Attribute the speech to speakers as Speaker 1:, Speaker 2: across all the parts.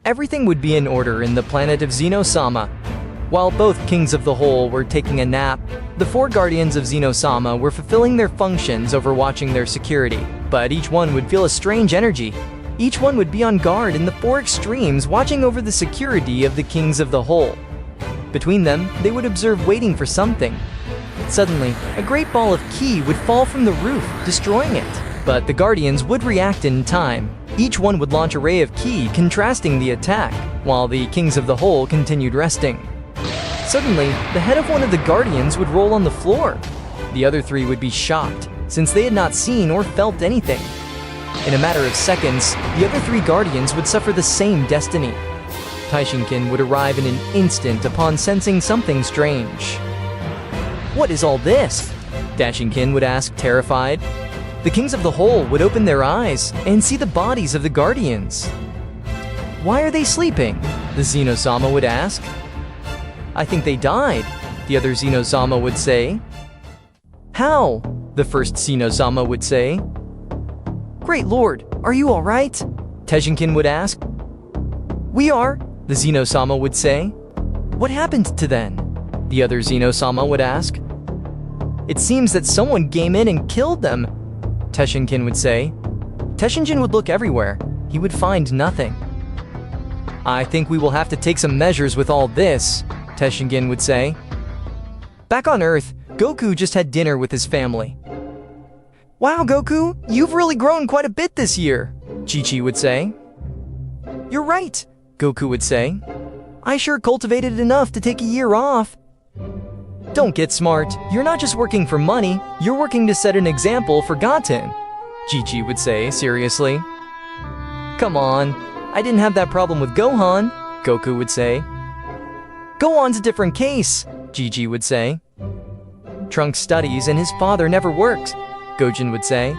Speaker 1: everything would be in order in the planet of Zeno-sama. While both kings of the whole were taking a nap, the 4 guardians of Zeno-sama were fulfilling their functions overwatching their security, but each one would feel a strange energy. Each one would be on guard in the 4 extremes watching over the security of the kings of the whole. Between them, they would observe waiting for something. Suddenly, a great ball of ki would fall from the roof, destroying it. But the guardians would react in time. Each one would launch a ray of ki, contrasting the attack, while the kings of the whole continued resting. Suddenly, the head of one of the guardians would roll on the floor. The other 3 would be shocked, since they had not seen or felt anything. In a matter of seconds, the other 3 guardians would suffer the same destiny. Taishinkin would arrive in an instant upon sensing something strange. "What is all this?" Dashinkin would ask, terrified. The kings of the whole would open their eyes and see the bodies of the guardians. "Why are they sleeping?" the Zeno-sama would ask. "I think they died," the other Zeno-sama would say. "How?" the first Zeno-sama would say. "Great Lord, are you all right?" Taishinkin would ask. "We are," the Zeno-sama would say. "What happened to them?" the other Zeno-sama would ask. "It seems that someone came in and killed them," Taishinkin would say. Taishinkin would look everywhere. He would find nothing. "I think we will have to take some measures with all this," Taishinkin would say. Back on Earth, Goku just had dinner with his family. "Wow, Goku, you've really grown quite a bit this year," Chi-Chi would say. "You're right," Goku would say. "I sure cultivated enough to take a year off." "Don't get smart. You're not just working for money, you're working to set an example for Gaten," Chi-Chi would say seriously. "Come on, I didn't have that problem with Gohan," Goku would say. "Gohan's a different case," Chi-Chi would say. "Trunks studies and his father never works," Gojin would say.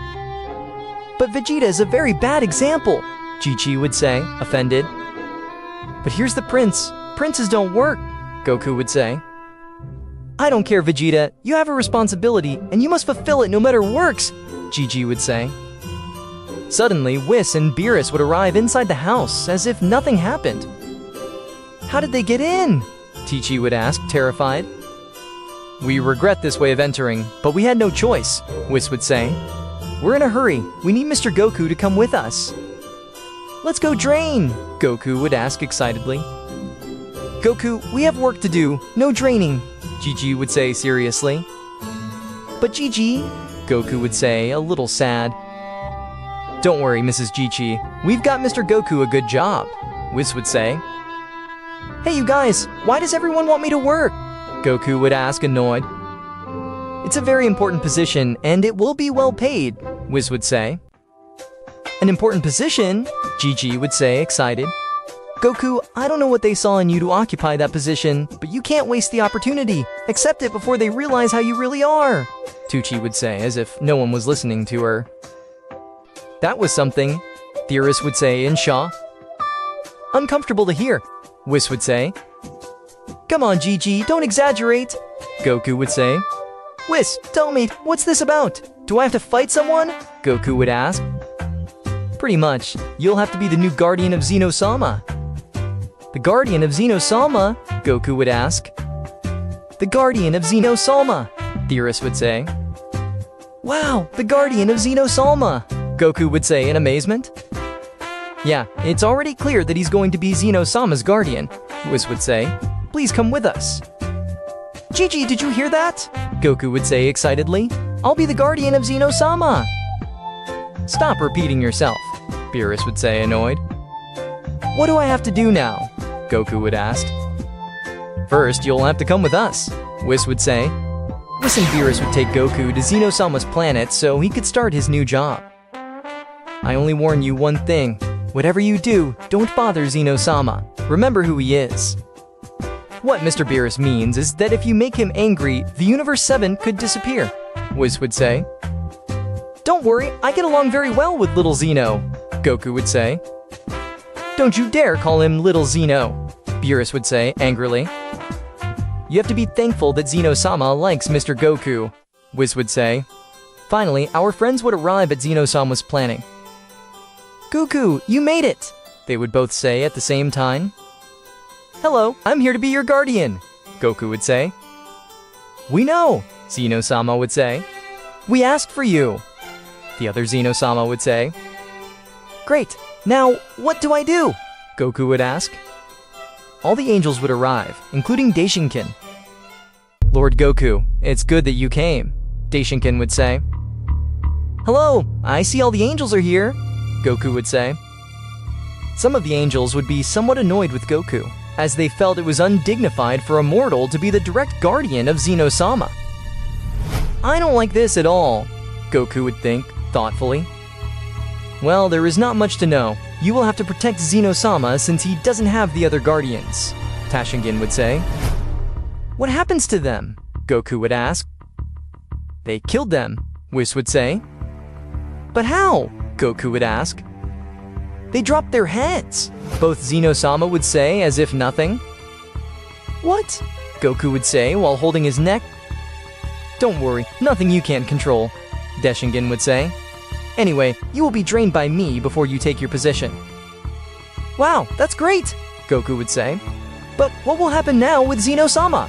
Speaker 1: "But Vegeta is a very bad example," Chi-Chi would say, offended. "But here's the prince. Princes don't work," Goku would say. "I don't care, Vegeta. You have a responsibility, and you must fulfill it no matter works," Gigi would say. Suddenly, Whis and Beerus would arrive inside the house as if nothing happened. "How did they get in?" Chi-Chi would ask, terrified. "We regret this way of entering, but we had no choice," Whis would say. "We're in a hurry. We need Mr. Goku to come with us." "Let's go drain," Goku would ask excitedly. "Goku, we have work to do. No draining," Gigi would say seriously. "But Gigi," Goku would say, a little sad. "Don't worry, Mrs. Gigi. We've got Mr. Goku a good job," Whis would say. "Hey, you guys, why does everyone want me to work?" Goku would ask, annoyed. "It's a very important position, and it will be well paid," Whis would say. "An important position?" Gigi would say, excited. "Goku, I don't know what they saw in you to occupy that position, but you can't waste the opportunity. Accept it before they realize how you really are," Tucci would say, as if no one was listening to her. "That was something," Theorist would say in shock. "Uncomfortable to hear," Whis would say. "Come on, Gigi, don't exaggerate," Goku would say. "Whis, tell me, what's this about? Do I have to fight someone?" Goku would ask. "Pretty much. You'll have to be the new guardian of Zeno-sama." "The guardian of Zeno-sama?" Goku would ask. "The guardian of Zeno-sama," Theorist would say. "Wow, the guardian of Zeno-sama," Goku would say in amazement. "Yeah, it's already clear that he's going to be Zeno-sama's guardian," Whis would say. "Please come with us." "Gigi, did you hear that?" Goku would say excitedly. "I'll be the guardian of Zeno-sama." "Stop repeating yourself," Beerus would say, annoyed. "What do I have to do now?" Goku would ask. "First, you'll have to come with us," Whis would say. Whis and Beerus would take Goku to Zeno-sama's planet so he could start his new job. "I only warn you one thing. Whatever you do, don't bother Zeno-sama. Remember who he is." "What Mr. Beerus means is that if you make him angry, the Universe 7 could disappear," Whis would say. "Don't worry, I get along very well with little Zeno," Goku would say. "Don't you dare call him little Zeno," Beerus would say angrily. "You have to be thankful that Zeno-sama likes Mr. Goku," Whis would say. Finally, our friends would arrive at Zeno-sama's planning. "Goku, you made it!" they would both say at the same time. "Hello, I'm here to be your guardian," Goku would say. "We know," Zeno-sama would say. "We asked for you," the other Zeno-sama would say. "Great, now what do I do?" Goku would ask. All the angels would arrive, including Daishinkin. "Lord Goku, it's good that you came," Daishinkin would say. "Hello, I see all the angels are here," Goku would say. Some of the angels would be somewhat annoyed with Goku, as they felt it was undignified for a mortal to be the direct guardian of Zeno-sama. "I don't like this at all," Goku would think, thoughtfully. "Well, there is not much to know. You will have to protect Zeno-sama since he doesn't have the other guardians," Daishinkin would say. "What happens to them?" Goku would ask. "They killed them," Whis would say. "But how?" Goku would ask. "They dropped their heads," both Zeno-sama would say as if nothing. "What?" Goku would say while holding his neck. "Don't worry, nothing you can't control," Daishinkin would say. "Anyway, you will be drained by me before you take your position." "Wow, that's great," Goku would say. "But what will happen now with Zeno-sama?"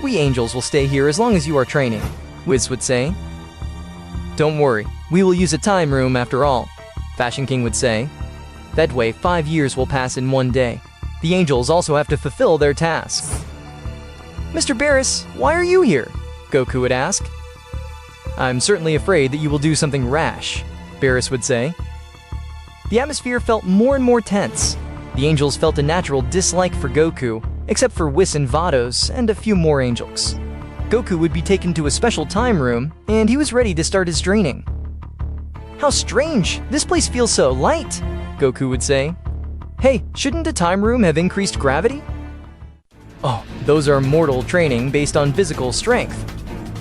Speaker 1: "We angels will stay here as long as you are training," Whis would say. "Don't worry, we will use a time room after all," Fashion King would say. "That way 5 years will pass in one day. The angels also have to fulfill their tasks." "Mr. Barris, why are you here?" Goku would ask. "I'm certainly afraid that you will do something rash," Barris would say. The atmosphere felt more and more tense. The angels felt a natural dislike for Goku, except for Whis and Vados and a few more angels. Goku would be taken to a special time room, and he was ready to start his training. "How strange! This place feels so light," Goku would say. "Hey, shouldn't a time room have increased gravity?" "Oh, those are mortal training based on physical strength,"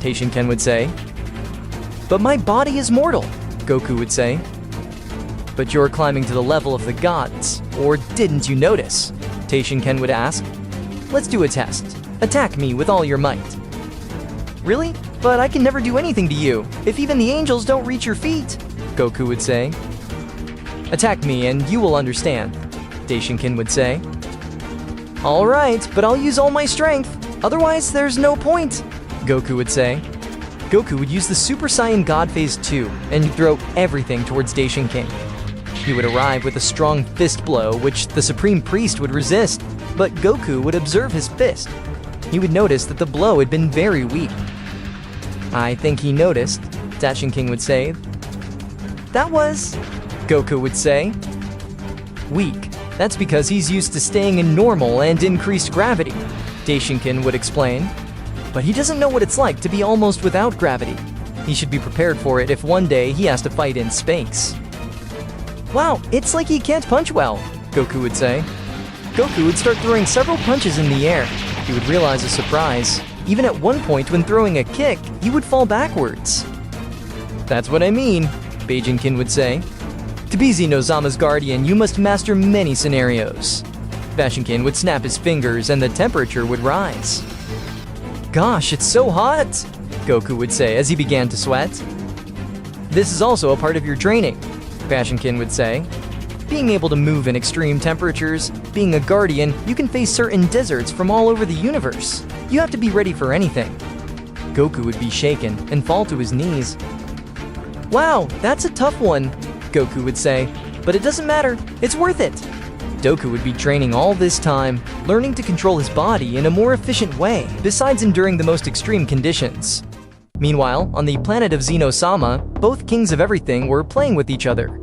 Speaker 1: Daishinkin would say. "But my body is mortal," Goku would say. "But you're climbing to the level of the gods, or didn't you notice?" Daishinkin would ask. "Let's do a test. Attack me with all your might." "Really? But I can never do anything to you, if even the angels don't reach your feet," Goku would say. "Attack me and you will understand," Daishinkin would say. "All right, but I'll use all my strength, otherwise there's no point," Goku would say. Goku would use the Super Saiyan God Phase 2 and throw everything towards Daishinkin. He would arrive with a strong fist blow, which the Supreme Priest would resist, but Goku would observe his fist. He would notice that the blow had been very weak. "I think he noticed," Daishinkin would say. "That was," Goku would say. "Weak. That's because he's used to staying in normal and increased gravity," Daishinkin would explain. "But he doesn't know what it's like to be almost without gravity. He should be prepared for it if one day he has to fight in space." "Wow, it's like he can't punch well," Goku would say. Goku would start throwing several punches in the air. He would realize a surprise. Even at one point when throwing a kick, he would fall backwards. "That's what I mean," Daishinkin would say. "To be Zeno-sama's guardian, you must master many scenarios." Fashinkin would snap his fingers and the temperature would rise. "Gosh, it's so hot," Goku would say as he began to sweat. "This is also a part of your training," Fashinkin would say. "Being able to move in extreme temperatures, being a guardian, you can face certain deserts from all over the universe. You have to be ready for anything." Goku would be shaken and fall to his knees. "Wow, that's a tough one," Goku would say, "but it doesn't matter, it's worth it." Goku would be training all this time, learning to control his body in a more efficient way, besides enduring the most extreme conditions. Meanwhile, on the planet of Zeno-sama, both kings of everything were playing with each other.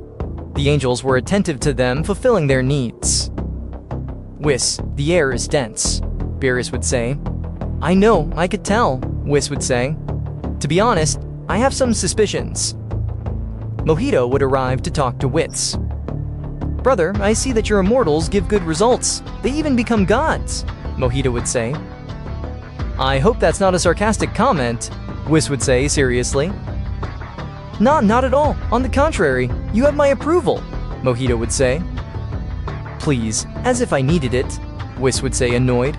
Speaker 1: The angels were attentive to them, fulfilling their needs. "Whis, the air is dense," Beerus would say. "I know, I could tell," Whis would say. "To be honest, I have some suspicions." Mojito would arrive to talk to Whis. "Brother, I see that your immortals give good results. They even become gods," Mojito would say. "I hope that's not a sarcastic comment," Whis would say seriously. Not at all. On the contrary, you have my approval," Mojito would say. "Please, as if I needed it," Whis would say, annoyed.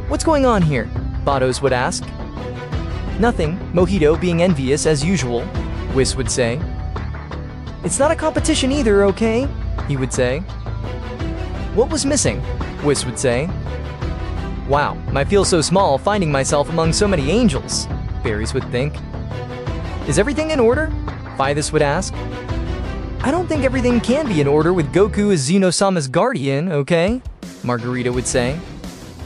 Speaker 1: "What's going on here?" Vados would ask. "Nothing, Mojito being envious as usual," Whis would say. "It's not a competition either, okay?" he would say. What was missing? Whis would say. Wow, I feel so small finding myself among so many angels, Varys would think. Is everything in order? Phythis would ask. I don't think everything can be in order with Goku as Zeno-sama's guardian, okay? Margarita would say.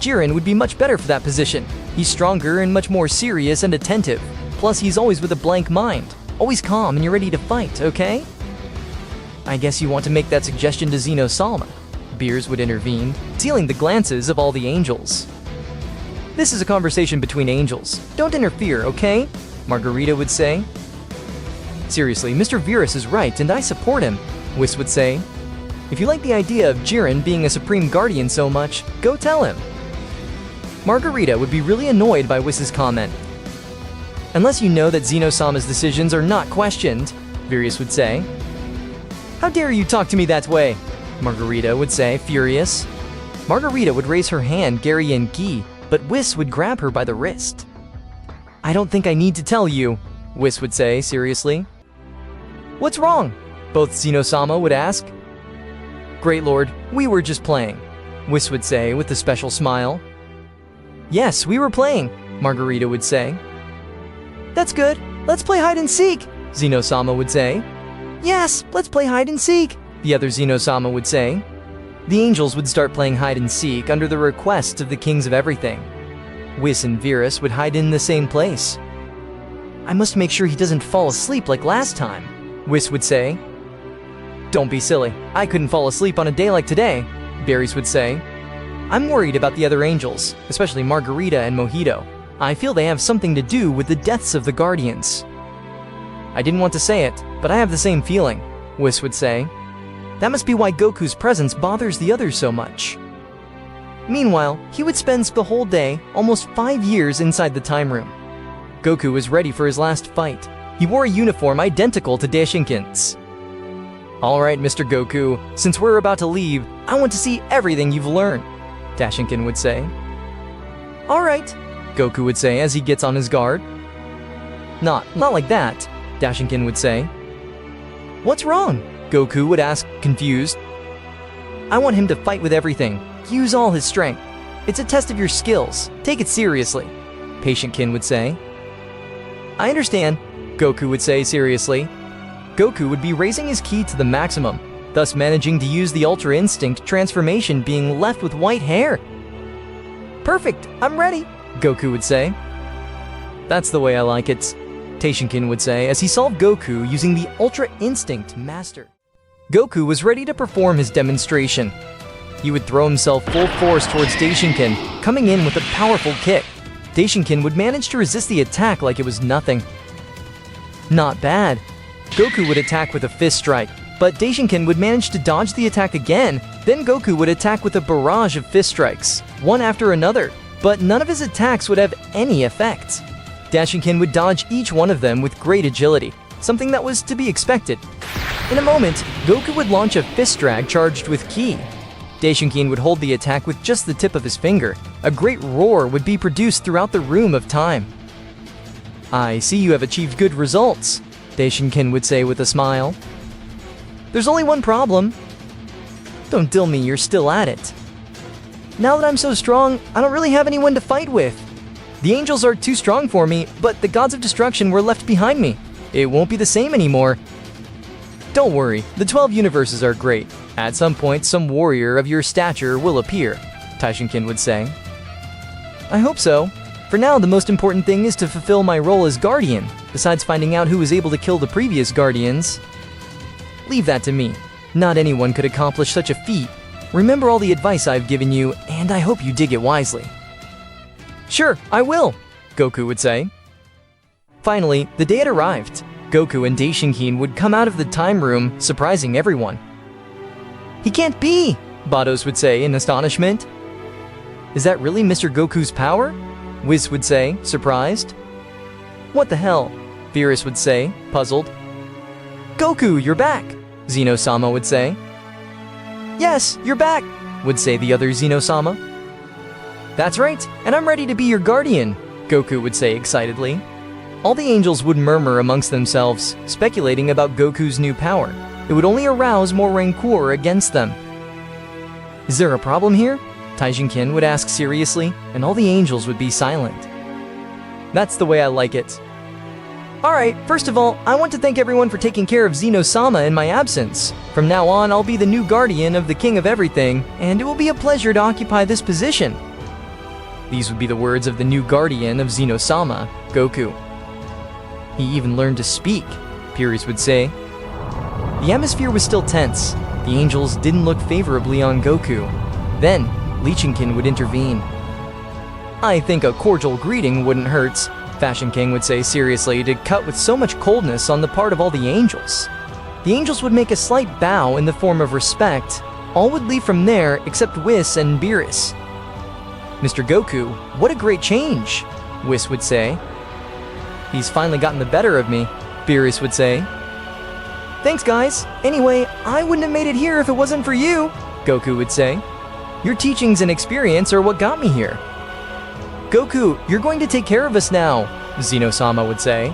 Speaker 1: Jiren would be much better for that position. He's stronger and much more serious and attentive. Plus, he's always with a blank mind. Always calm and you're ready to fight, okay? I guess you want to make that suggestion to Zeno-sama. Beers would intervene, sealing the glances of all the angels. This is a conversation between angels. Don't interfere, okay? Margarita would say. Seriously, Mr. Virus is right, and I support him, Whis would say. If you like the idea of Jiren being a supreme guardian so much, go tell him. Margarita would be really annoyed by Whis' comment. Unless you know that Zeno-sama's decisions are not questioned, Virus would say. How dare you talk to me that way? Margarita would say, furious. Margarita would raise her hand, Gary and Guy, but Whis would grab her by the wrist. I don't think I need to tell you, Whis would say, seriously. What's wrong? Both Zeno-sama would ask. Great Lord, we were just playing, Whis would say with a special smile. Yes, we were playing, Margarita would say. That's good. Let's play hide and seek, Zeno-sama would say. Yes, let's play hide and seek, the other Zeno-sama would say. The angels would start playing hide and seek under the request of the kings of everything. Whis and Virus would hide in the same place. I must make sure he doesn't fall asleep like last time, Whis would say. Don't be silly. I couldn't fall asleep on a day like today, Varys would say. I'm worried about the other angels, especially Margarita and Mojito. I feel they have something to do with the deaths of the Guardians. I didn't want to say it, but I have the same feeling, Whis would say. That must be why Goku's presence bothers the others so much. Meanwhile, he would spend the whole day, almost 5 years inside the time room. Goku was ready for his last fight. He wore a uniform identical to Daishinkin's. Alright, Mr. Goku, since we're about to leave, I want to see everything you've learned, Daishinkin would say. Alright, Goku would say as he gets on his guard. Not like that, Daishinkin would say. What's wrong? Goku would ask, confused. I want him to fight with everything. Use all his strength. It's a test of your skills. Take it seriously, Patientkin would say. I understand, Goku would say seriously. Goku would be raising his ki to the maximum, thus managing to use the Ultra Instinct transformation, being left with white hair. Perfect, I'm ready, Goku would say. That's the way I like it, Taishinkin would say as he solved Goku using the Ultra Instinct Master. Goku was ready to perform his demonstration. He would throw himself full force towards Daishinkin, coming in with a powerful kick. Daishinkin would manage to resist the attack like it was nothing. Not bad. Goku would attack with a fist strike, but Daishinkin would manage to dodge the attack again. Then Goku would attack with a barrage of fist strikes, one after another, but none of his attacks would have any effect. Daishinkin would dodge each one of them with great agility, something that was to be expected. In a moment, Goku would launch a fist drag charged with ki. Daishinkin would hold the attack with just the tip of his finger. A great roar would be produced throughout the room of time. I see you have achieved good results, Daishinkin would say with a smile. There's only one problem. Don't tell me you're still at it. Now that I'm so strong, I don't really have anyone to fight with. The angels are too strong for me, but the gods of destruction were left behind me. It won't be the same anymore. Don't worry, the 12 universes are great. At some point, some warrior of your stature will appear, Taishinkin would say. I hope so. For now, the most important thing is to fulfill my role as guardian, besides finding out who was able to kill the previous guardians. Leave that to me. Not anyone could accomplish such a feat. Remember all the advice I've given you, and I hope you dig it wisely. Sure, I will, Goku would say. Finally, the day had arrived. Goku and Daishinkin would come out of the time room, surprising everyone. He can't be, Bados would say in astonishment. Is that really Mr. Goku's power? Whis would say, surprised. What the hell? Virus would say, puzzled. Goku, you're back, Zeno-sama would say. Yes, you're back, would say the other Zeno-sama. That's right, and I'm ready to be your guardian, Goku would say excitedly. All the angels would murmur amongst themselves, speculating about Goku's new power. it would only arouse more rancor against them. Is there a problem here? Taijinkin would ask seriously, and all the angels would be silent. That's the way I like it. Alright, first of all, I want to thank everyone for taking care of Zeno-sama in my absence. From now on, I'll be the new guardian of the King of Everything, and it will be a pleasure to occupy this position. These would be the words of the new guardian of Zeno-sama, Goku. He even learned to speak, Pyrrhus would say. The atmosphere was still tense. The angels didn't look favorably on Goku. Then, Lichinkin would intervene. I think a cordial greeting wouldn't hurt, Fashion King would say seriously, to cut with so much coldness on the part of all the angels. The angels would make a slight bow in the form of respect. All would leave from there except Whis and Beerus. Mr. Goku, what a great change, Whis would say. He's finally gotten the better of me, Beerus would say. Thanks guys. Anyway, I wouldn't have made it here if it wasn't for you, Goku would say. Your teachings and experience are what got me here. Goku, you're going to take care of us now, Zeno-sama would say.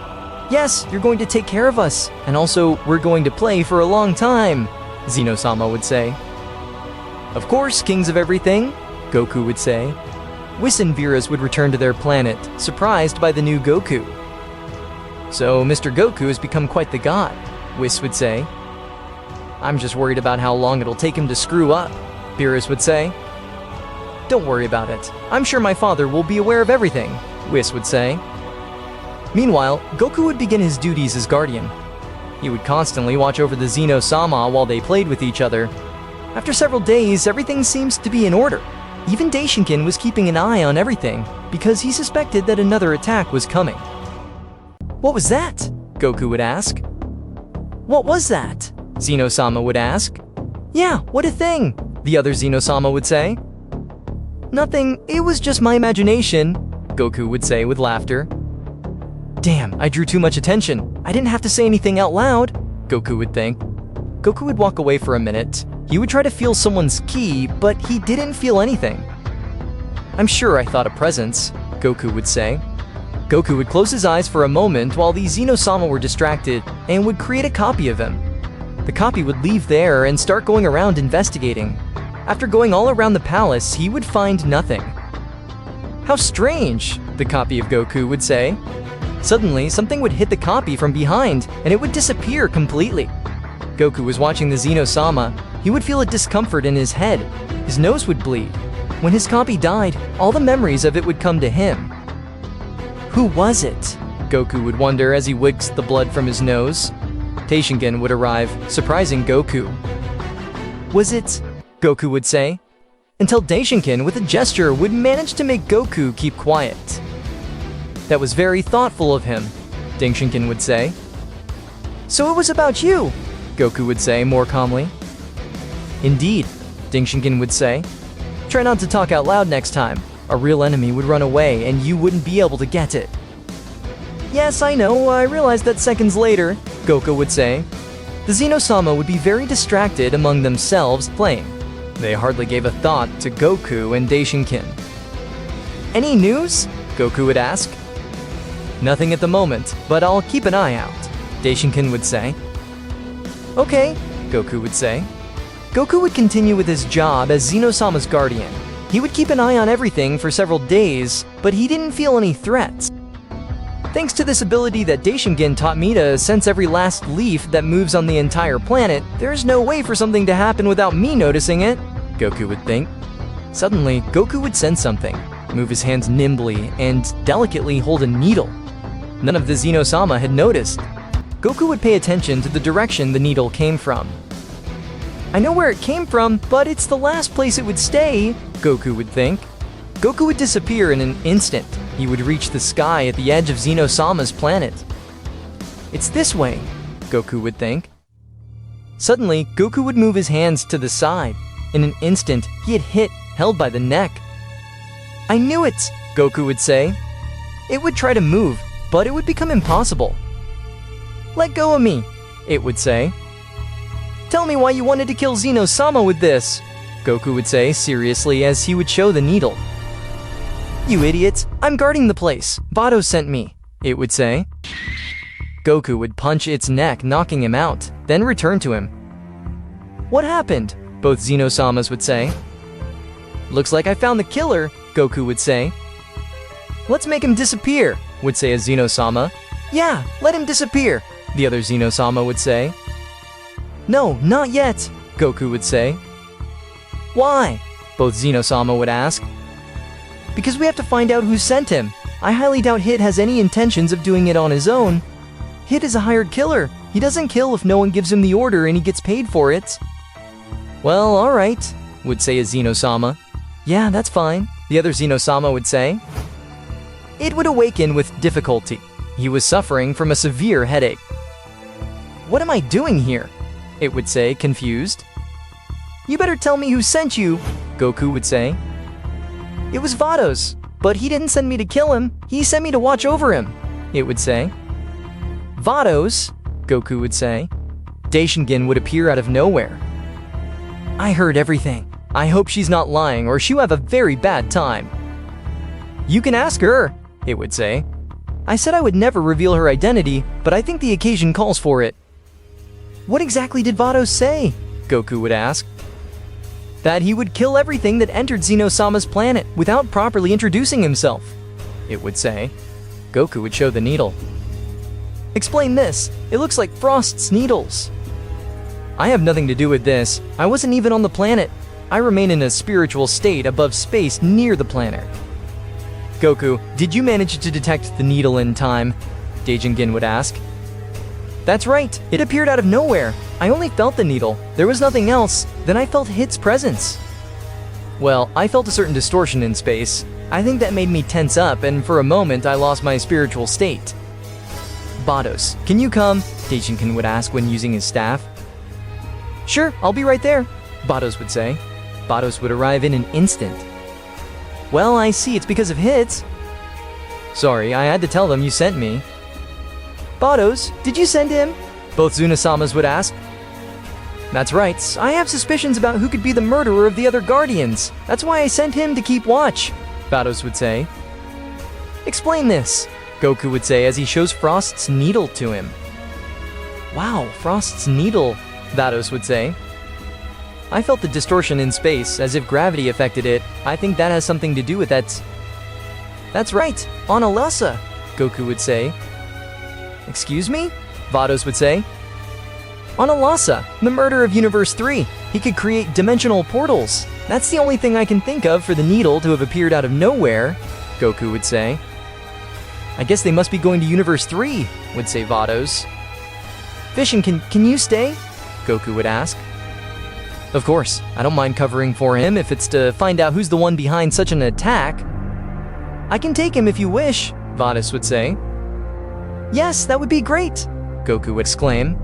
Speaker 1: Yes, you're going to take care of us, and also we're going to play for a long time, Zeno-sama would say. Of course, kings of everything, Goku would say. Whis and Beerus would return to their planet, surprised by the new Goku. So Mr. Goku has become quite the god, Whis would say. I'm just worried about how long it'll take him to screw up, Beerus would say. Don't worry about it. I'm sure my father will be aware of everything, Whis would say. Meanwhile, Goku would begin his duties as guardian. He would constantly watch over the Zeno-sama while they played with each other. After several days, everything seems to be in order. Even Daishinkin was keeping an eye on everything, because he suspected that another attack was coming. What was that? Goku would ask. What was that? Zeno-sama would ask. Yeah, what a thing, the other Zeno-sama would say. Nothing, it was just my imagination, Goku would say with laughter. Damn, I drew too much attention. I didn't have to say anything out loud, Goku would think. Goku would walk away for a minute. He would try to feel someone's ki, but he didn't feel anything. I'm sure I thought a presence, Goku would say. Goku would close his eyes for a moment while the Zeno-sama were distracted and would create a copy of him. The copy would leave there and start going around investigating. After going all around the palace, he would find nothing. How strange, the copy of Goku would say. Suddenly, something would hit the copy from behind, and it would disappear completely. Goku was watching the Zeno-sama. He would feel a discomfort in his head. His nose would bleed. When his copy died, all the memories of it would come to him. Who was it? Goku would wonder as he wicked the blood from his nose. Taishinkin would arrive, surprising Goku. Was it? Goku would say, until Daishinkin with a gesture would manage to make Goku keep quiet. That was very thoughtful of him, Daishinkin would say. So it was about you, Goku would say more calmly. Indeed, Daishinkin would say. Try not to talk out loud next time. A real enemy would run away and you wouldn't be able to get it. Yes, I know, I realized that seconds later, Goku would say. The Zeno-sama would be very distracted among themselves playing. They hardly gave a thought to Goku and Daishinkin. Any news? Goku would ask. Nothing at the moment, but I'll keep an eye out, Daishinkin would say. Okay, Goku would say. Goku would continue with his job as Zeno-sama's guardian. He would keep an eye on everything for several days, but he didn't feel any threats. Thanks to this ability that Daishinkin taught me to sense every last leaf that moves on the entire planet, there's no way for something to happen without me noticing it, Goku would think. Suddenly, Goku would sense something, move his hands nimbly, and delicately hold a needle. None of the Zeno-sama had noticed. Goku would pay attention to the direction the needle came from. I know where it came from, but it's the last place it would stay, Goku would think. Goku would disappear in an instant. He would reach the sky at the edge of Zeno-sama's planet. It's this way, Goku would think. Suddenly, Goku would move his hands to the side. In an instant, he had hit, held by the neck. I knew it, Goku would say. It would try to move, but it would become impossible. Let go of me, it would say. Tell me why you wanted to kill Zeno-sama with this, Goku would say seriously as he would show the needle. You idiot, I'm guarding the place. Vado sent me, it would say. Goku would punch its neck, knocking him out, then return to him. What happened? Both Zeno-samas would say. Looks like I found the killer, Goku would say. Let's make him disappear, would say a Zeno-sama. Yeah, let him disappear, the other Zeno-sama would say. No, not yet, Goku would say. Why? Both Zeno-sama would ask. Because we have to find out who sent him. I highly doubt Hit has any intentions of doing it on his own. Hit is a hired killer. He doesn't kill if no one gives him the order and he gets paid for it. Well, alright, would say a Zeno-sama. Yeah, that's fine, the other Zeno-sama would say. It would awaken with difficulty. He was suffering from a severe headache. What am I doing here? It would say, confused. You better tell me who sent you, Goku would say. It was Vados, but he didn't send me to kill him. He sent me to watch over him, it would say. Vados, Goku would say. Daishingen would appear out of nowhere. I heard everything. I hope she's not lying or she'll have a very bad time. You can ask her, it would say. I said I would never reveal her identity, but I think the occasion calls for it. What exactly did Vados say? Goku would ask. That he would kill everything that entered Zeno-sama's planet without properly introducing himself, it would say. Goku would show the needle. Explain this. It looks like Frost's needles. I have nothing to do with this. I wasn't even on the planet. I remain in a spiritual state above space near the planet. Goku, did you manage to detect the needle in time? Daijingen would ask. That's right, it appeared out of nowhere. I only felt the needle. There was nothing else. Then I felt Hit's presence. Well, I felt a certain distortion in space. I think that made me tense up, and for a moment I lost my spiritual state. Vados, can you come? Daijingen would ask when using his staff. Sure, I'll be right there, Vados would say. Vados would arrive in an instant. Well, I see it's because of Hits. Sorry, I had to tell them you sent me. Vados, did you send him? Both Zeno-samas would ask. That's right, I have suspicions about who could be the murderer of the other Guardians. That's why I sent him to keep watch, Vados would say. Explain this, Goku would say as he shows Frost's needle to him. Wow, Frost's needle, Vados would say. I felt the distortion in space, as if gravity affected it. I think that has something to do with that. That's right, Analasa, Goku would say. Excuse me? Vados would say. Analasa, the murderer of Universe 3. He could create dimensional portals. That's the only thing I can think of for the needle to have appeared out of nowhere, Goku would say. I guess they must be going to Universe 3, would say Vados. Fishin, can you stay? Goku would ask. Of course, I don't mind covering for him if it's to find out who's the one behind such an attack. I can take him if you wish, Vados would say. Yes, that would be great, Goku would exclaim.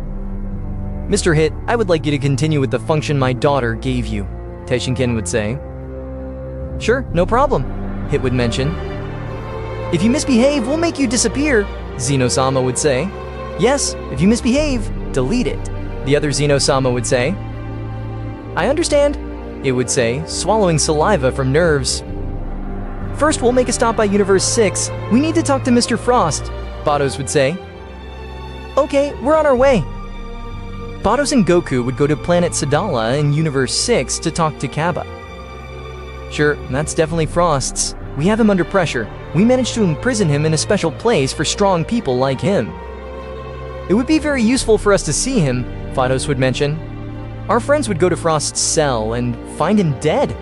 Speaker 1: Mr. Hit, I would like you to continue with the function my daughter gave you, Daishingen would say. Sure, no problem, Hit would mention. If you misbehave, we'll make you disappear, Zeno-sama would say. Yes, if you misbehave, delete it, the other Zeno-sama would say. I understand, it would say, swallowing saliva from nerves. First, we'll make a stop by Universe 6. We need to talk to Mr. Frost, Vados would say. Okay, we're on our way. Vados and Goku would go to planet Sadala in Universe 6 to talk to Kaba. Sure, that's definitely Frost's. We have him under pressure. We managed to imprison him in a special place for strong people like him. It would be very useful for us to see him, Vados would mention. Our friends would go to Frost's cell and find him dead.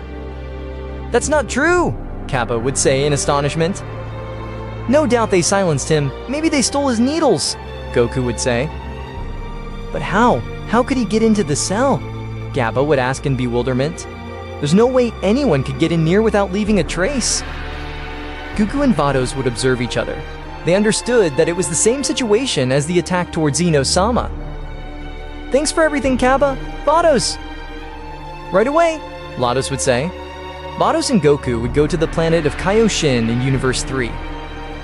Speaker 1: That's not true, Kappa would say in astonishment. No doubt they silenced him. Maybe they stole his needles, Goku would say. But how? How could he get into the cell? Kappa would ask in bewilderment. There's no way anyone could get in near without leaving a trace. Goku and Vados would observe each other. They understood that it was the same situation as the attack towards Zeno-sama. Thanks for everything, Kappa. Vados! Right away, Vados would say. Vados and Goku would go to the planet of Kaioshin in Universe 3.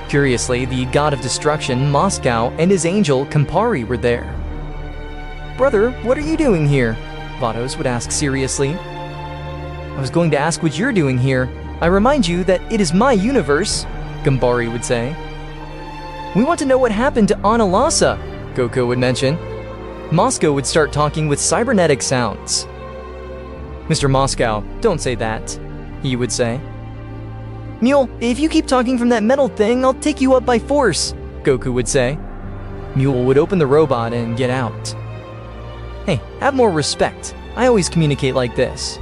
Speaker 1: Curiously, the god of destruction, Moscow, and his angel, Campari, were there. Brother, what are you doing here? Vados would ask seriously. I was going to ask what you're doing here. I remind you that it is my universe, Campari would say. We want to know what happened to Analasa, Goku would mention. Moscow would start talking with cybernetic sounds. Mr. Moscow, don't say that, he would say. Mule, if you keep talking from that metal thing, I'll take you up by force, Goku would say. Mule would open the robot and get out. Hey, have more respect. I always communicate like this.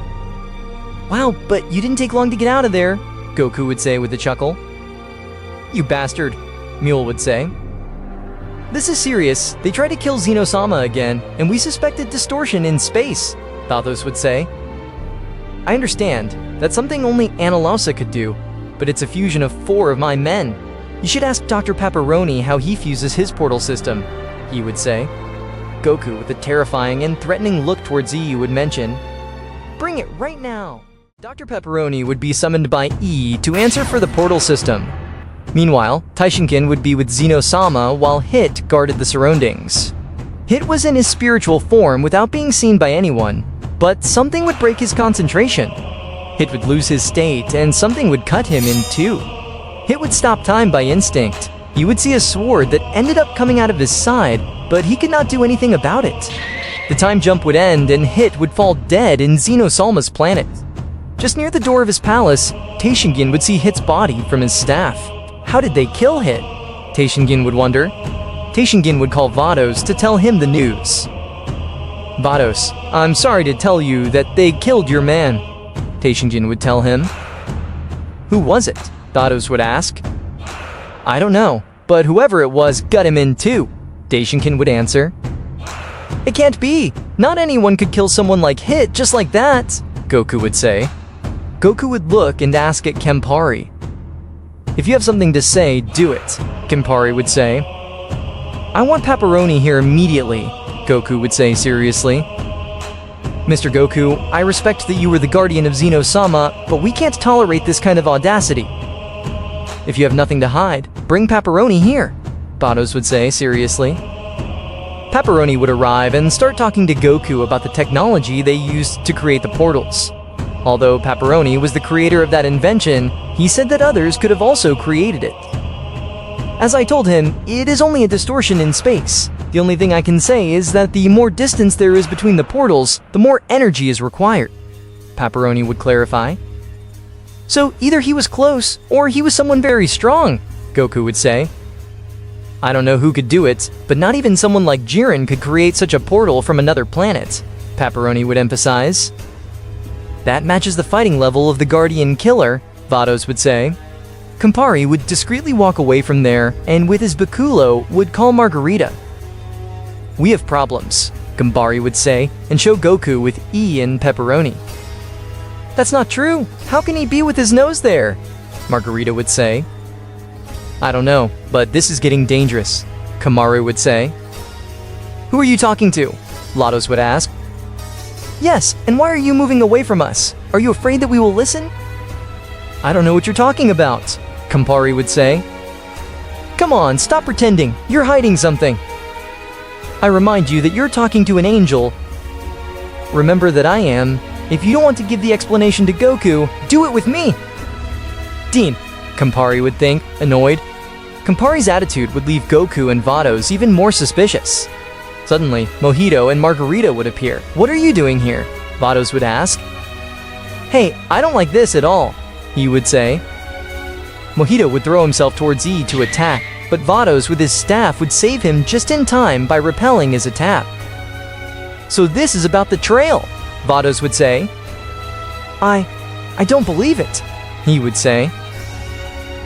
Speaker 1: Wow, but you didn't take long to get out of there, Goku would say with a chuckle. You bastard, Mule would say. This is serious. They tried to kill Zeno-sama again, and we suspected distortion in space, Vados would say. I understand. That's something only Annalausa could do, but it's a fusion of 4 of my men. You should ask Dr. Pepperoni how he fuses his portal system, he would say. Goku, with a terrifying and threatening look towards E, would mention, Bring it right now. Dr. Pepperoni would be summoned by E to answer for the portal system. Meanwhile, Taishinkin would be with Zeno-sama while Hit guarded the surroundings. Hit was in his spiritual form without being seen by anyone, but something would break his concentration. Hit would lose his state, and something would cut him in two. Hit would stop time by instinct. He would see a sword that ended up coming out of his side, but he could not do anything about it. The time jump would end, and Hit would fall dead in Zeno-sama's planet. Just near the door of his palace, Taishinkin would see Hit's body from his staff. How did they kill Hit? Taishinkin would wonder. Taishinkin would call Vados to tell him the news. Vados, I'm sorry to tell you that they killed your man, Taishinkin would tell him. Who was it? Vados would ask. I don't know, but whoever it was got him in too, Taishinkin would answer. It can't be. Not anyone could kill someone like Hit just like that, Goku would say. Goku would look and ask at Campari. If you have something to say, do it, Campari would say. I want Pepperoni here immediately, Goku would say seriously. Mr. Goku, I respect that you were the guardian of Zeno-sama, but we can't tolerate this kind of audacity. If you have nothing to hide, bring Pepperoni here, Vados would say seriously. Pepperoni would arrive and start talking to Goku about the technology they used to create the portals. Although Pepperoni was the creator of that invention, he said that others could have also created it. As I told him, it is only a distortion in space. The only thing I can say is that the more distance there is between the portals, the more energy is required, Pepperoni would clarify. So either he was close, or he was someone very strong, Goku would say. I don't know who could do it, but not even someone like Jiren could create such a portal from another planet, Pepperoni would emphasize. That matches the fighting level of the Guardian Killer, Vados would say. Campari would discreetly walk away from there, and with his bakulo would call Margarita. We have problems, Campari would say, and show Goku with E and Pepperoni. That's not true. How can he be with his nose there? Margarita would say. I don't know, but this is getting dangerous, Kamaru would say. Who are you talking to? Lados would ask. Yes, and why are you moving away from us? Are you afraid that we will listen? I don't know what you're talking about, Campari would say. Come on, stop pretending. You're hiding something. I remind you that you're talking to an angel. Remember that I am. If you don't want to give the explanation to Goku, do it with me. Dean, Campari would think, annoyed. Campari's attitude would leave Goku and Vados even more suspicious. Suddenly, Mojito and Margarita would appear. What are you doing here? Vados would ask. Hey, I don't like this at all, he would say. Mojito would throw himself towards E to attack, but Vados with his staff would save him just in time by repelling his attack. So this is about the trail, Vados would say. I don't believe it, he would say.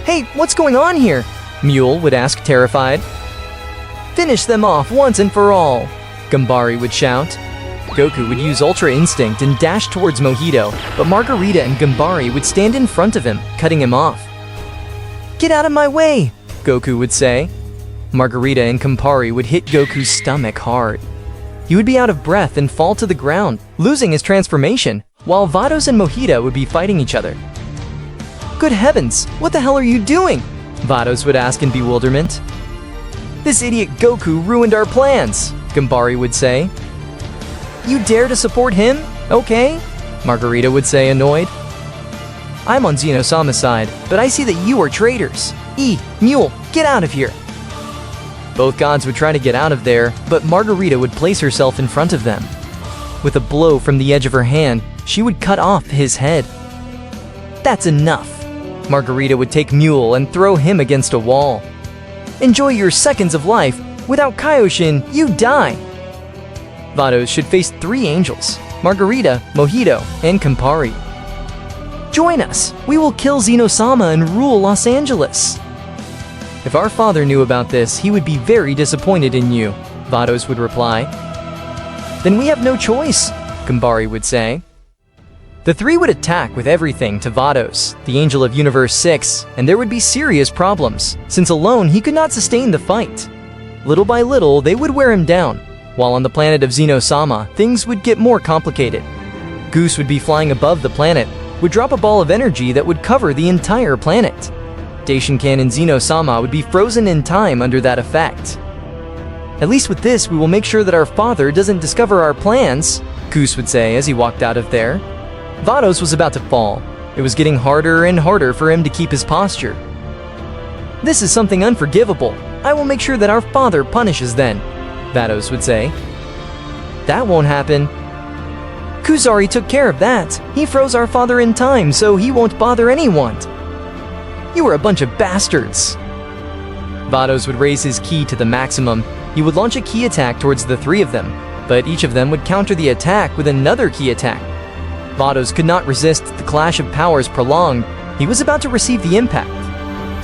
Speaker 1: Hey, what's going on here? Mule would ask, terrified. Finish them off once and for all, Gambari would shout. Goku would use Ultra Instinct and dash towards Mojito, but Margarita and Gambari would stand in front of him, cutting him off. Get out of my way, Goku would say. Margarita and Campari would hit Goku's stomach hard. He would be out of breath and fall to the ground, losing his transformation, while Vados and Mojito would be fighting each other. Good heavens, what the hell are you doing? Vados would ask in bewilderment. This idiot Goku ruined our plans, Gambari would say. You dare to support him? Okay, Margarita would say, annoyed. I'm on Zeno-sama's side, but I see that you are traitors. E, Mule, get out of here. Both gods would try to get out of there, but Margarita would place herself in front of them. With a blow from the edge of her hand, she would cut off his head. That's enough. Margarita would take Mule and throw him against a wall. Enjoy your seconds of life. Without Kaioshin, you die. Vados should face 3 angels: Margarita, Mojito, and Campari. Join us. We will kill Zeno-sama and rule Los Angeles. If our father knew about this, he would be very disappointed in you, Vados would reply. Then we have no choice, Campari would say. The 3 would attack with everything to Vados, the Angel of Universe 6, and there would be serious problems, since alone he could not sustain the fight. Little by little, they would wear him down, while on the planet of Zeno-sama, things would get more complicated. Goose would be flying above the planet, would drop a ball of energy that would cover the entire planet. Daishinkan and Zeno-sama would be frozen in time under that effect. At least with this, we will make sure that our father doesn't discover our plans, Goose would say as he walked out of there. Vados was about to fall. It was getting harder and harder for him to keep his posture. This is something unforgivable. I will make sure that our father punishes then, Vados would say. That won't happen. Kuzari took care of that. He froze our father in time, so he won't bother anyone. You are a bunch of bastards. Vados would raise his ki to the maximum. He would launch a ki attack towards the 3 of them, but each of them would counter the attack with another ki attack. Vados could not resist the clash of powers prolonged. He was about to receive the impact.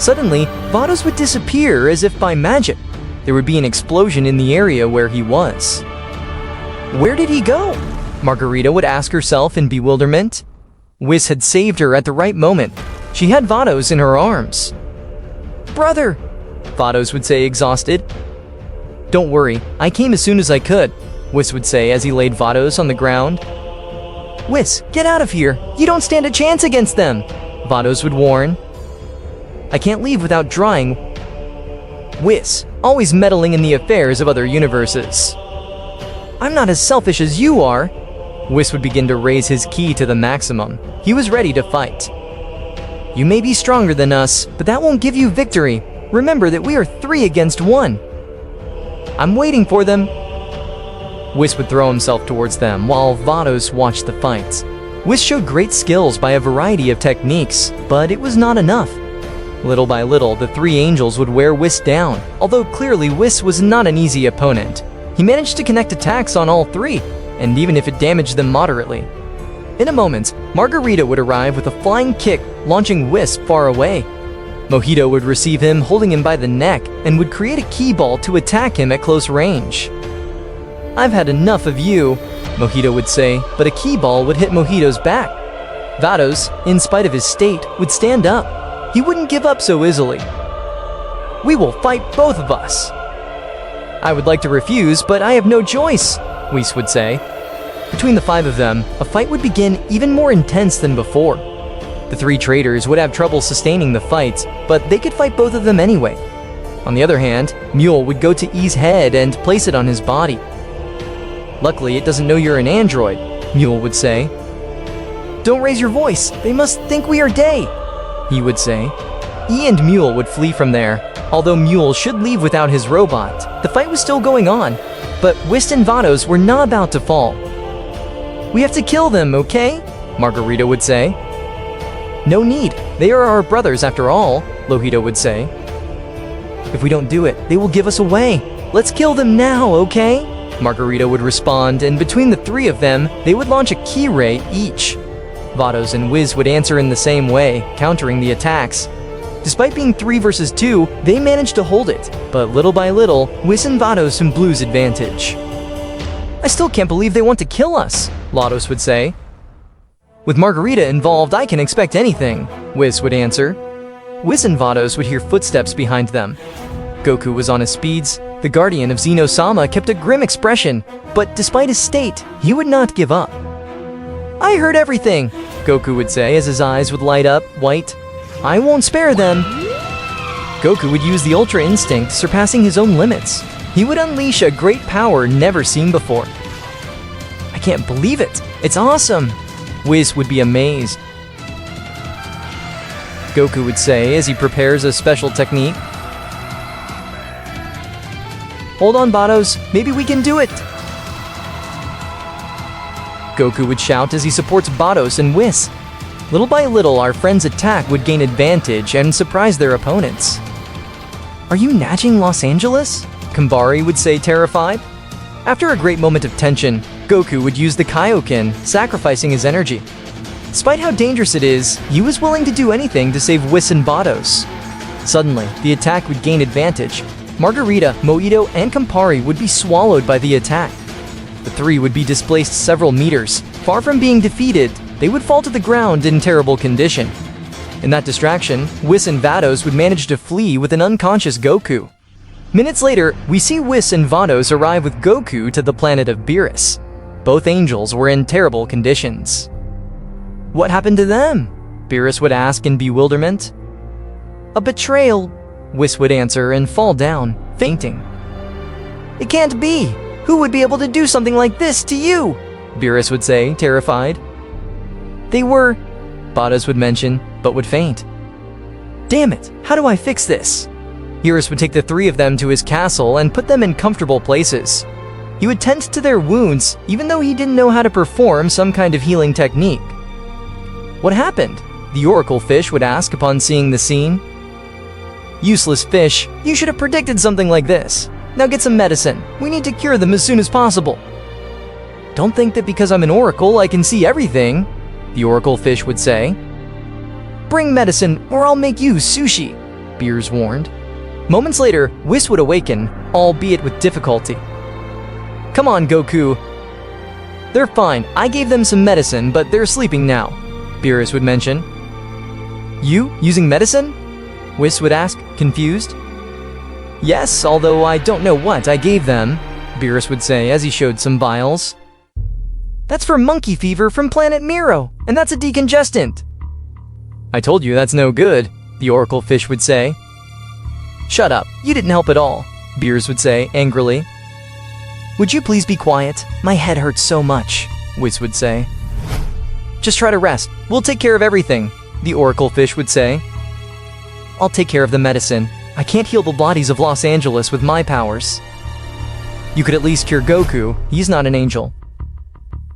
Speaker 1: Suddenly, Vados would disappear as if by magic. There would be an explosion in the area where he was. Where did he go? Margarita would ask herself in bewilderment. Whis had saved her at the right moment. She had Vados in her arms. Brother, Vados would say, exhausted. Don't worry, I came as soon as I could, Whis would say as he laid Vados on the ground. Whis, get out of here! You don't stand a chance against them! Vados would warn. I can't leave without drying. Whis, always meddling in the affairs of other universes. I'm not as selfish as you are. Whis would begin to raise his ki to the maximum. He was ready to fight. You may be stronger than us, but that won't give you victory. Remember that we are 3 against 1. I'm waiting for them. Whis would throw himself towards them while Vados watched the fights. Whis showed great skills by a variety of techniques, but it was not enough. Little by little, the 3 angels would wear Whis down, although clearly Whis was not an easy opponent. He managed to connect attacks on all 3, and even if it damaged them moderately. In a moment, Margarita would arrive with a flying kick, launching Whis far away. Mojito would receive him, holding him by the neck, and would create a ki ball to attack him at close range. I've had enough of you, Mojito would say, but a ki ball would hit Mojito's back. Vados, in spite of his state, would stand up. He wouldn't give up so easily. We will fight both of us. I would like to refuse, but I have no choice, Whis would say. Between the 5 of them, a fight would begin even more intense than before. The 3 traitors would have trouble sustaining the fight, but they could fight both of them anyway. On the other hand, Mule would go to E's head and place it on his body. Luckily, it doesn't know you're an android, Mule would say. Don't raise your voice, they must think we are Day, he would say. E and Mule would flee from there. Although Mule should leave without his robot, the fight was still going on, but Whis and Vados were not about to fall. We have to kill them, okay? Margarita would say. No need, they are our brothers after all, Lohito would say. If we don't do it, they will give us away. Let's kill them now, okay? Margarita would respond, and between the 3 of them, they would launch a ki ray each. Vados and Whis would answer in the same way, countering the attacks. Despite being 3 versus 2, they managed to hold it, but little by little, Whis and Vados in Blue's advantage. I still can't believe they want to kill us, Lados would say. With Margarita involved, I can expect anything, Whis would answer. Whis and Vados would hear footsteps behind them. Goku was on his speeds. The guardian of Zeno-sama kept a grim expression, but despite his state, he would not give up. I heard everything, Goku would say as his eyes would light up white. I won't spare them. Goku would use the Ultra Instinct, surpassing his own limits. He would unleash a great power never seen before. I can't believe it. It's awesome. Whis would be amazed. Goku would say as he prepares a special technique. Hold on, Vados. Maybe we can do it. Goku would shout as he supports Vados and Whis. Little by little, our friend's attack would gain advantage and surprise their opponents. "Are you natching Los Angeles?" Kambari would say, terrified. After a great moment of tension, Goku would use the Kaioken, sacrificing his energy. Despite how dangerous it is, he was willing to do anything to save Whis and Vados. Suddenly, the attack would gain advantage. Margarita, Mojito, and Campari would be swallowed by the attack. The three would be displaced several meters. Far from being defeated, they would fall to the ground in terrible condition. In that distraction, Whis and Vados would manage to flee with an unconscious Goku. Minutes later, we see Whis and Vados arrive with Goku to the planet of Beerus. Both angels were in terrible conditions. "What happened to them?" Beerus would ask in bewilderment. "A betrayal," Whis would answer and fall down, fainting. "It can't be! Who would be able to do something like this to you?" Beerus would say, terrified. "They were," Vados would mention, but would faint. "Damn it, how do I fix this?" Beerus would take the three of them to his castle and put them in comfortable places. He would tend to their wounds, even though he didn't know how to perform some kind of healing technique. "What happened?" the Oracle Fish would ask upon seeing the scene. "Useless fish, you should have predicted something like this. Now get some medicine. We need to cure them as soon as possible." "Don't think that because I'm an oracle I can see everything," the Oracle Fish would say. "Bring medicine or I'll make you sushi," Beerus warned. Moments later, Whis would awaken, albeit with difficulty. "Come on, Goku." "They're fine. I gave them some medicine, but they're sleeping now," Beerus would mention. "You using medicine?" Whis would ask, confused. "Yes, although I don't know what I gave them," Beerus would say as he showed some vials. "That's for monkey fever from planet Miro, and that's a decongestant." "I told you that's no good," the Oracle Fish would say. "Shut up, you didn't help at all," Beerus would say angrily. "Would you please be quiet? My head hurts so much," Whis would say. "Just try to rest. We'll take care of everything," the Oracle Fish would say. "I'll take care of the medicine. I can't heal the bodies of Los Angeles with my powers." "You could at least cure Goku. He's not an angel."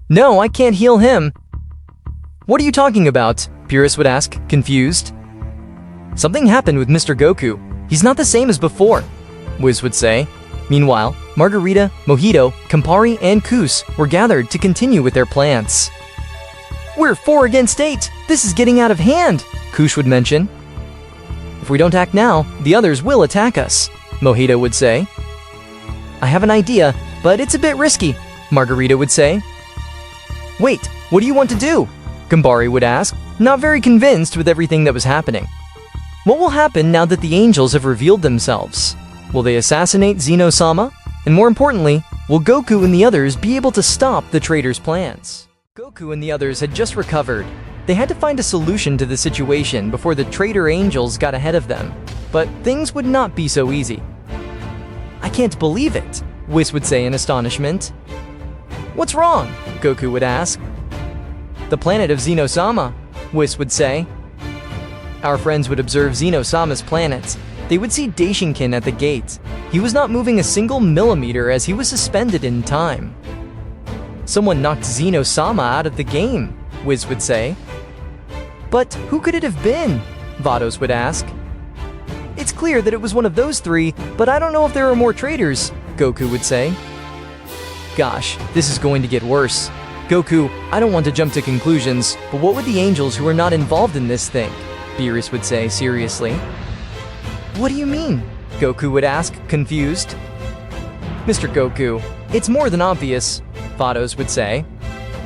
Speaker 1: "No, I can't heal him." "What are you talking about?" Beerus would ask, confused. "Something happened with Mr. Goku. He's not the same as before," Whis would say. Meanwhile, Margarita, Mojito, Campari, and Kus were gathered to continue with their plans. "We're 4 against 8. This is getting out of hand," Kus would mention. "If we don't act now, the others will attack us," Mojito would say. "I have an idea, but it's a bit risky," Margarita would say. "Wait, what do you want to do?" Campari would ask, not very convinced with everything that was happening. "What will happen now that the angels have revealed themselves? Will they assassinate Zeno-sama? And more importantly, will Goku and the others be able to stop the traitors' plans?" Goku and the others had just recovered. They had to find a solution to the situation before the traitor angels got ahead of them. But things would not be so easy. "I can't believe it," Whis would say in astonishment. "What's wrong?" Goku would ask. "The planet of Zeno-sama," Whis would say. Our friends would observe Zeno-sama's planet. They would see Daishinkin at the gate. He was not moving a single millimeter as he was suspended in time. "Someone knocked Zeno-sama out of the game," Whis would say. "But who could it have been?" Vados would ask. "It's clear that it was one of those three, but I don't know if there are more traitors," Goku would say. "Gosh, this is going to get worse. Goku, I don't want to jump to conclusions, but what would the angels who are not involved in this think?" Beerus would say seriously. "What do you mean?" Goku would ask, confused. "Mr. Goku, it's more than obvious," Vados would say.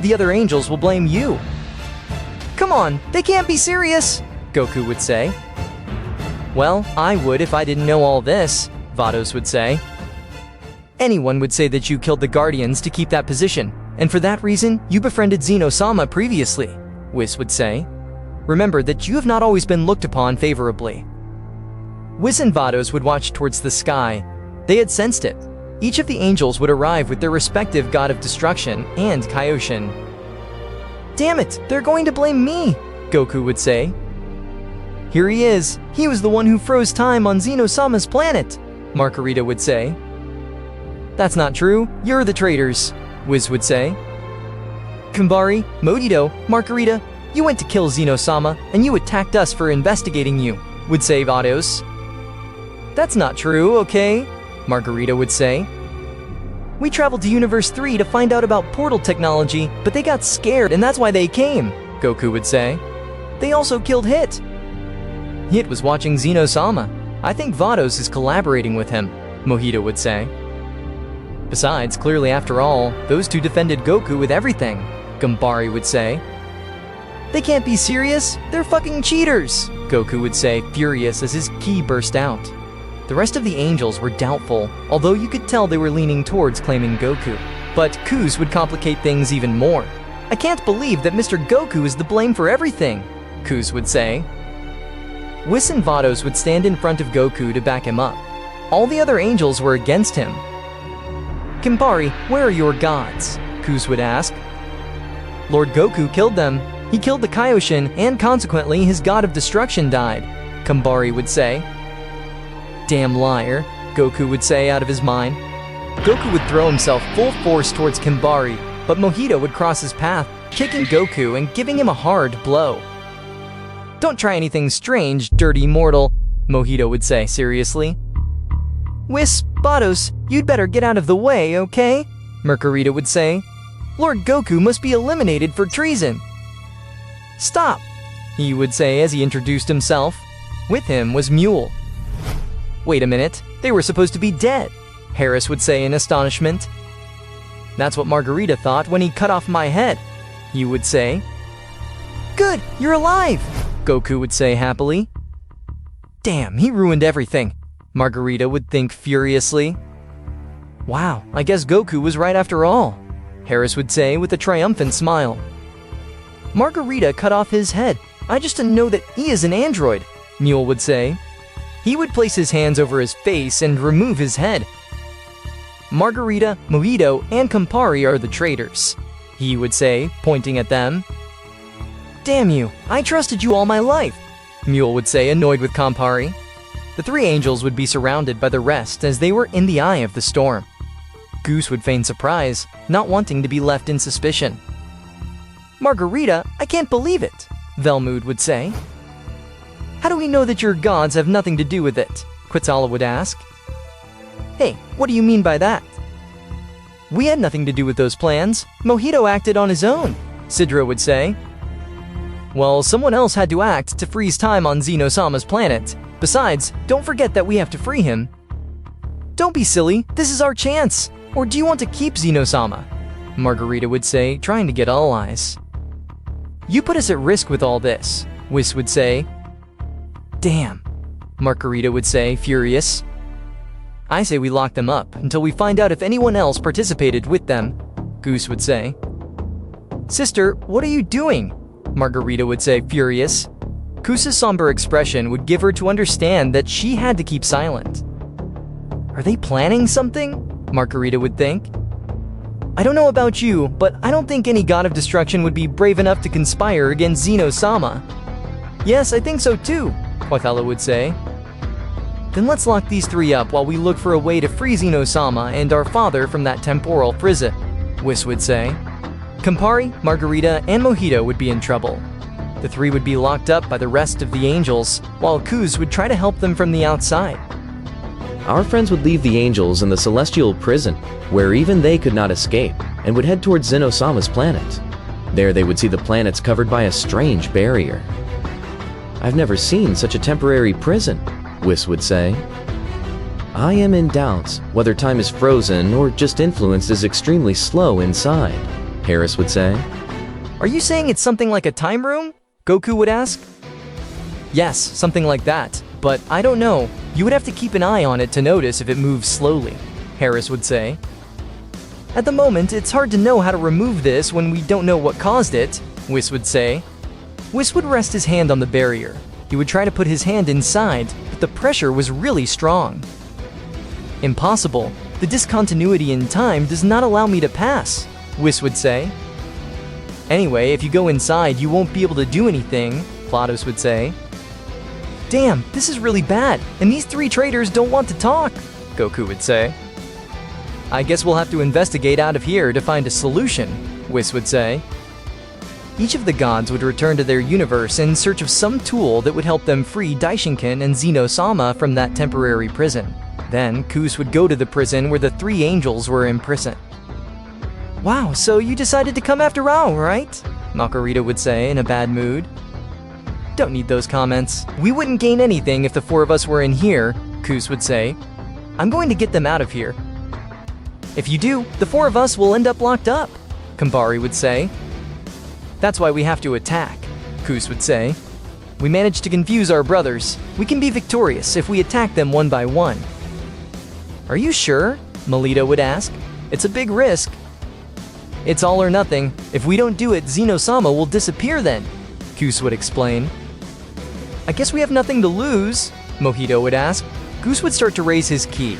Speaker 1: "The other angels will blame you." "Come on, they can't be serious," Goku would say. "Well, I would if I didn't know all this," Vados would say. "Anyone would say that you killed the Guardians to keep that position, and for that reason, you befriended Zeno-sama previously," Whis would say. "Remember that you have not always been looked upon favorably." Whis and Vados would watch towards the sky. They had sensed it. Each of the angels would arrive with their respective god of destruction and Kaioshin. "Damn it, they're going to blame me," Goku would say. "Here he is. He was the one who froze time on Zeno-sama's planet," Margarita would say. "That's not true. You're the traitors," Whis would say. Konbari, Mojito, Margarita, you went to kill Zeno-sama, and you attacked us for investigating you, would say Vados. That's not true, okay? Margarita would say. We traveled to Universe 3 to find out about portal technology, but they got scared and that's why they came, Goku would say. They also killed Hit. Hit was watching Zeno-sama. I think Vados is collaborating with him, Mojito would say. Besides, clearly after all, those two defended Goku with everything, Konbari would say. They can't be serious, they're fucking cheaters, Goku would say, furious as his ki burst out. The rest of the angels were doubtful, although you could tell they were leaning towards claiming Goku. But Kuz would complicate things even more. I can't believe that Mr. Goku is the blame for everything, Kuz would say. Whis and Vados would stand in front of Goku to back him up. All the other angels were against him. Konbari, where are your gods? Kuz would ask. Lord Goku killed them. He killed the Kaioshin, and consequently his god of destruction died, Konbari would say. Damn liar, Goku would say out of his mind. Goku would throw himself full force towards Konbari, but Mojito would cross his path, kicking Goku and giving him a hard blow. Don't try anything strange, dirty mortal, Mojito would say seriously. Whis, Vados, you'd better get out of the way, okay? Margarita would say. Lord Goku must be eliminated for treason. Stop, he would say as he introduced himself. With him was Mule. Wait a minute, they were supposed to be dead, Harris would say in astonishment. That's what Margarita thought when he cut off my head, he would say. Good, you're alive, Goku would say happily. Damn, he ruined everything, Margarita would think furiously. Wow, I guess Goku was right after all, Harris would say with a triumphant smile. Margarita cut off his head. I just didn't know that he is an android, Mule would say. He would place his hands over his face and remove his head. Margarita, Mojito, and Konbari are the traitors, he would say, pointing at them. Damn you, I trusted you all my life, Mule would say, annoyed with Konbari. The three angels would be surrounded by the rest as they were in the eye of the storm. Goose would feign surprise, not wanting to be left in suspicion. Margarita, I can't believe it, Velmood would say. How do we know that your gods have nothing to do with it? Quetzala would ask. Hey, what do you mean by that? We had nothing to do with those plans. Mojito acted on his own, Sidra would say. Well, someone else had to act to freeze time on Zeno-sama's planet. Besides, don't forget that we have to free him. Don't be silly, this is our chance. Or do you want to keep Zeno-sama? Margarita would say, trying to get all eyes. You put us at risk with all this, Whis would say. Damn, Margarita would say, furious. I say we lock them up until we find out if anyone else participated with them, Goose would say. Sister, what are you doing? Margarita would say, furious. Goose's somber expression would give her to understand that she had to keep silent. Are they planning something? Margarita would think. I don't know about you, but I don't think any god of destruction would be brave enough to conspire against Zeno-sama. Yes, I think so too, Quetzala would say. Then let's lock these three up while we look for a way to free Zeno-sama and our father from that temporal prison, Whis would say. Konbari, Margarita, and Mojito would be in trouble. The three would be locked up by the rest of the angels, while Kuz would try to help them from the outside.
Speaker 2: Our friends would leave the angels in the celestial prison, where even they could not escape, and would head towards Zeno-sama's planet. There they would see the planets covered by a strange barrier. I've never seen such a temporary prison, Whis would say. I am in doubts whether time is frozen or just influenced is extremely slow inside, Harris would say.
Speaker 1: Are you saying it's something like a time room? Goku would ask. Yes, something like that, but I don't know. You would have to keep an eye on it to notice if it moves slowly, Harris would say. At the moment, it's hard to know how to remove this when we don't know what caused it, Whis would say. Whis would rest his hand on the barrier. He would try to put his hand inside, but the pressure was really strong. Impossible. The discontinuity in time does not allow me to pass, Whis would say. Anyway, if you go inside, you won't be able to do anything, Vados would say. Damn, this is really bad, and these three traitors don't want to talk, Goku would say. I guess we'll have to investigate out of here to find a solution, Whis would say. each of the gods would return to their universe in search of some tool that would help them free Daishinkan and Zeno-sama from that temporary prison. Then, Kus would go to the prison where the three angels were imprisoned. "Wow, so you decided to come after all, right?" Makarita would say in a bad mood. "Don't need those comments. We wouldn't gain anything if the four of us were in here," Kus would say. "I'm going to get them out of here." "If you do, the four of us will end up locked up," Kambari would say. "That's why we have to attack," Kus would say. "We managed to confuse our brothers. We can be victorious if we attack them one by one." "Are you sure?" Melita would ask. "It's a big risk." "It's all or nothing. If we don't do it, Zeno-sama will disappear then," Kus would explain. "I guess we have nothing to lose," Mojito would ask. Kus would start to raise his ki.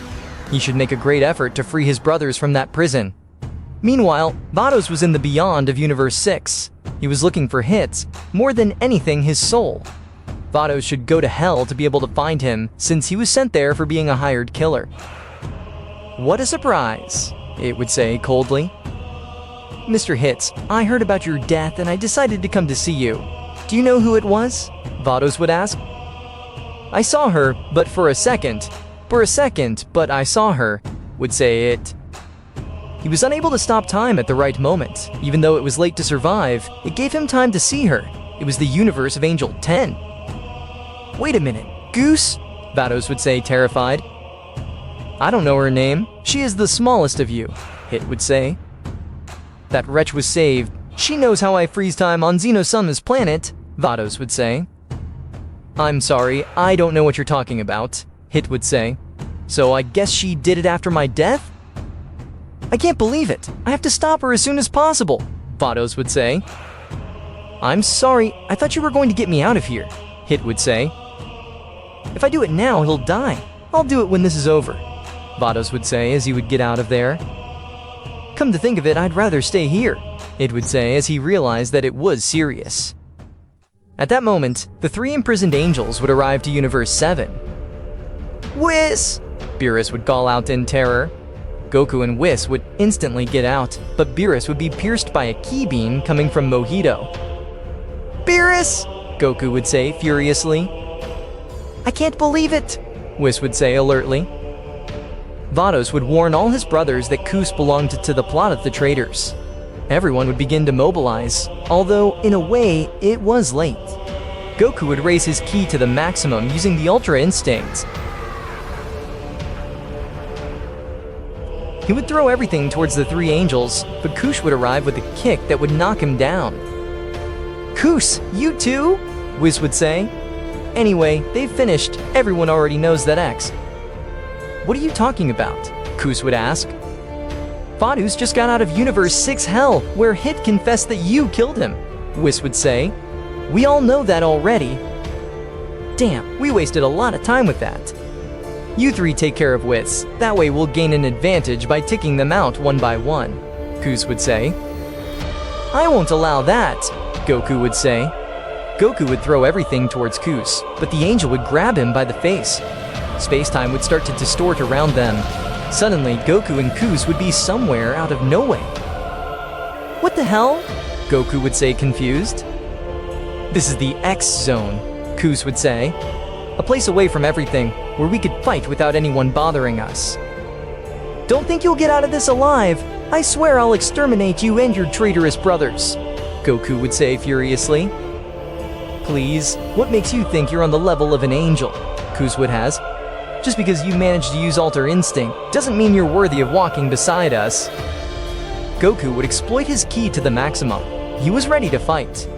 Speaker 1: He should make a great effort to free his brothers from that prison. Meanwhile, Vados was in the beyond of Universe 6. He was looking for hits, more than anything his soul. Vados should go to hell to be able to find him, since he was sent there for being a hired killer. "What a surprise," it would say coldly. "Mr. Hitz, I heard about your death and I decided to come to see you. Do you know who it was?" Vados would ask. "I saw her, but for a second, but I saw her," would say it. He was unable to stop time at the right moment. Even though it was late to survive, it gave him time to see her. It was the universe of Angel 10. "Wait a minute, Goose?" Vados would say, terrified. "I don't know her name. She is the smallest of you," Hit would say. "That wretch was saved. She knows how I freeze time on Zeno-sama's planet," Vados would say. "I'm sorry, I don't know what you're talking about," Hit would say. "So I guess she did it after my death?" "I can't believe it. I have to stop her as soon as possible," Vados would say. "I'm sorry, I thought you were going to get me out of here," Hit would say. "If I do it now, he'll die. I'll do it when this is over," Vados would say as he would get out of there. "Come to think of it, I'd rather stay here," Hit would say as he realized that it was serious. At that moment, the three imprisoned angels would arrive to Universe 7. "Whis!" Beerus would call out in terror. Goku and Whis would instantly get out, but Beerus would be pierced by a ki beam coming from Mojito. "Beerus!" Goku would say furiously. "I can't believe it!" Whis would say alertly. Vados would warn all his brothers that Kus belonged to the plot of the traitors. Everyone would begin to mobilize, although, in a way, it was late. Goku would raise his ki to the maximum using the Ultra Instincts. He would throw everything towards the three angels, but Kus would arrive with a kick that would knock him down. "Kus, you too?" Whis would say. "Anyway, they've finished. Everyone already knows that X." "What are you talking about?" Kus would ask. "Vados just got out of Universe 6 Hell, where Hit confessed that you killed him," Whis would say. "We all know that already." "Damn, we wasted a lot of time with that." "You three take care of Whis. That way we'll gain an advantage by ticking them out one by one," Kus would say. "I won't allow that," Goku would say. Goku would throw everything towards Kus, but the angel would grab him by the face. Space-time would start to distort around them. Suddenly, Goku and Kus would be somewhere out of nowhere. "What the hell?" Goku would say, confused. "This is the X Zone," Kus would say. "A place away from everything, where we could fight without anyone bothering us." "Don't think you'll get out of this alive. I swear I'll exterminate you and your traitorous brothers," Goku would say furiously. "Please, what makes you think you're on the level of an angel?" Kus would ask. "Just because you managed to use Alter Instinct doesn't mean you're worthy of walking beside us." Goku would exploit his ki to the maximum. He was ready to fight.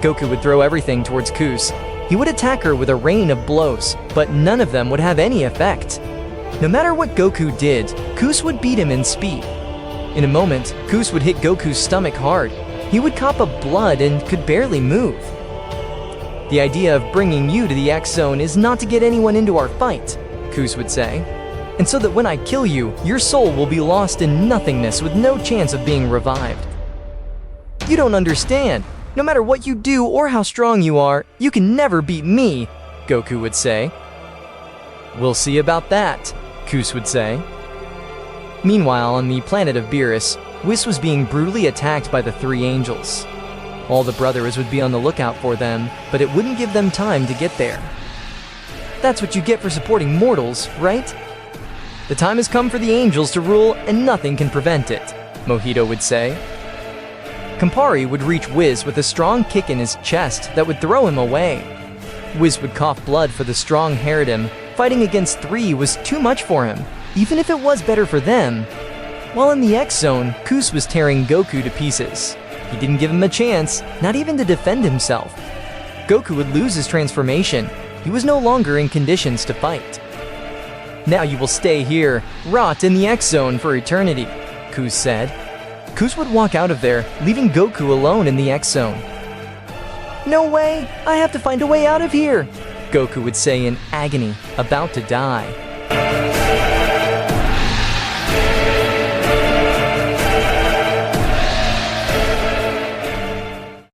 Speaker 1: Goku would throw everything towards Kus. He would attack her with a rain of blows, but none of them would have any effect. No matter what Goku did, Kus would beat him in speed. In a moment, Kus would hit Goku's stomach hard. He would cough up blood and could barely move. "The idea of bringing you to the X Zone is not to get anyone into our fight," Kus would say. "And so that when I kill you, your soul will be lost in nothingness with no chance of being revived." "You don't understand. No matter what you do or how strong you are, you can never beat me," Goku would say. "We'll see about that," Kus would say. Meanwhile, on the planet of Beerus, Whis was being brutally attacked by the three angels. All the brothers would be on the lookout for them, but it wouldn't give them time to get there. That's what you get for supporting mortals, right? The time has come for the angels to rule, and nothing can prevent it, Mojito would say. Campari would reach Wiz with a strong kick in his chest that would throw him away. Wiz would cough blood for the strong-haired him. Fighting against 3 was too much for him, even if it was better for them. While in the X-Zone, Kus was tearing Goku to pieces. He didn't give him a chance, not even to defend himself. Goku would lose his transformation. He was no longer in conditions to fight. Now you will stay here, rot in the X-Zone for eternity, Kus said. Kus would walk out of there, leaving Goku alone in the X-Zone. No way! I have to find a way out of here! Goku would say in agony, about to die.